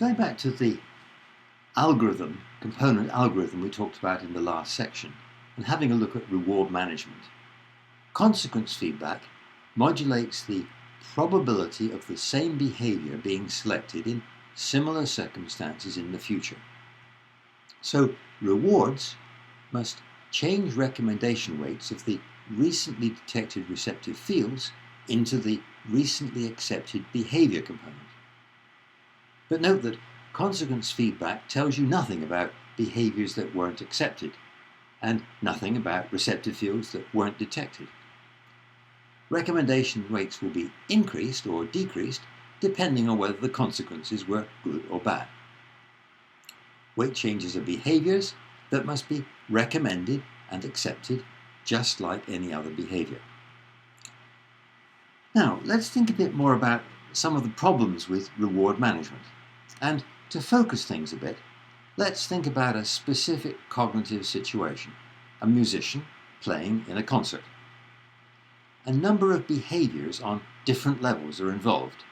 Going back to the component algorithm we talked about in the last section, and having a look at reward management, consequence feedback modulates the probability of the same behavior being selected in similar circumstances in the future. So rewards must change recommendation weights of the recently detected receptive fields into the recently accepted behavior component. But note that consequence feedback tells you nothing about behaviors that weren't accepted, and nothing about receptive fields that weren't detected. Recommendation weights will be increased or decreased depending on whether the consequences were good or bad. Weight changes are behaviors that must be recommended and accepted just like any other behavior. Now, let's think a bit more about some of the problems with reward management. And to focus things a bit, let's think about a specific cognitive situation, a musician playing in a concert. A number of behaviors on different levels are involved.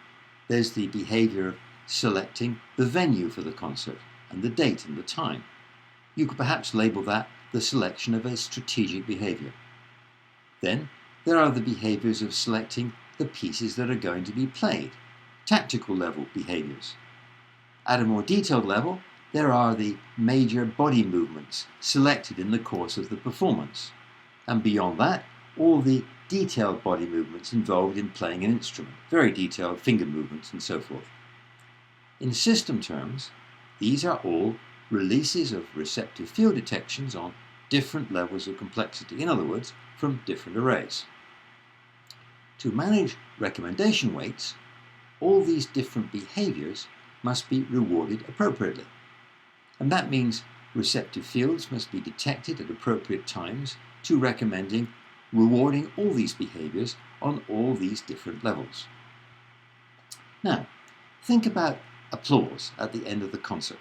There's the behavior of selecting the venue for the concert and the date and the time. You could perhaps label that the selection of a strategic behavior. Then there are the behaviors of selecting the pieces that are going to be played, tactical level behaviors. At a more detailed level, there are the major body movements selected in the course of the performance. And beyond that, all the detailed body movements involved in playing an instrument, very detailed finger movements and so forth. In system terms, these are all releases of receptive field detections on different levels of complexity, in other words, from different arrays. To manage recommendation weights, all these different behaviors must be rewarded appropriately. And that means receptive fields must be detected at appropriate times to recommending rewarding all these behaviors on all these different levels. Now, think about applause at the end of the concert.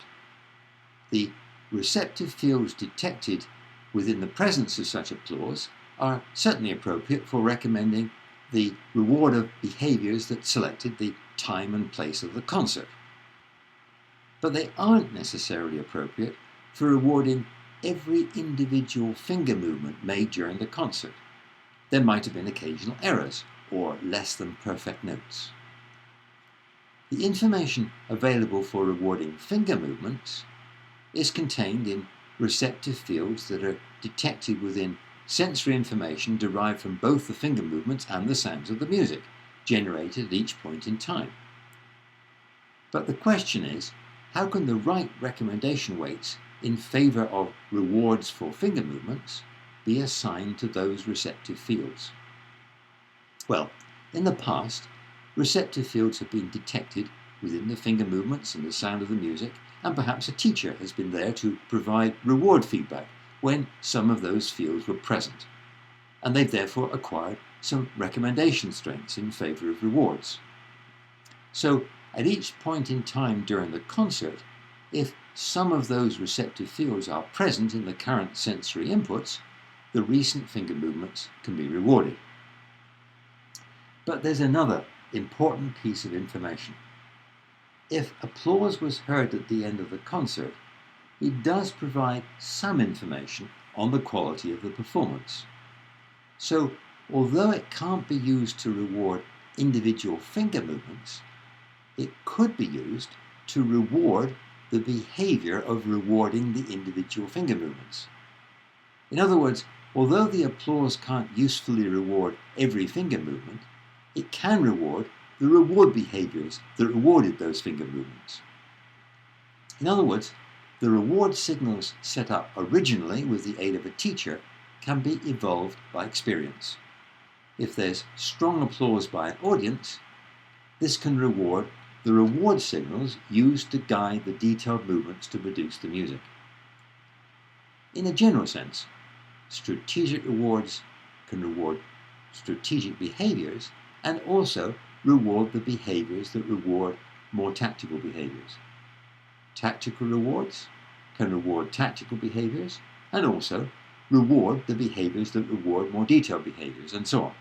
The receptive fields detected within the presence of such applause are certainly appropriate for recommending the reward of behaviors that selected the time and place of the concert. But they aren't necessarily appropriate for rewarding every individual finger movement made during the concert. There might have been occasional errors or less than perfect notes. The information available for rewarding finger movements is contained in receptive fields that are detected within sensory information derived from both the finger movements and the sounds of the music, generated at each point in time. But the question is, how can the right recommendation weights in favor of rewards for finger movements be assigned to those receptive fields? Well, in the past, receptive fields have been detected within the finger movements and the sound of the music, and perhaps a teacher has been there to provide reward feedback when some of those fields were present, and they've therefore acquired some recommendation strengths in favor of rewards. So, at each point in time during the concert, if some of those receptive fields are present in the current sensory inputs, the recent finger movements can be rewarded. But there's another important piece of information. If applause was heard at the end of the concert, it does provide some information on the quality of the performance. So, although it can't be used to reward individual finger movements, it could be used to reward the behavior of rewarding the individual finger movements. In other words, although the applause can't usefully reward every finger movement, it can reward the reward behaviors that rewarded those finger movements. In other words, the reward signals set up originally with the aid of a teacher can be evolved by experience. If there's strong applause by an audience, this can reward the reward signals used to guide the detailed movements to produce the music. In a general sense, strategic rewards can reward strategic behaviors and also reward the behaviors that reward more tactical behaviors. Tactical rewards can reward tactical behaviors and also reward the behaviors that reward more detailed behaviors, and so on.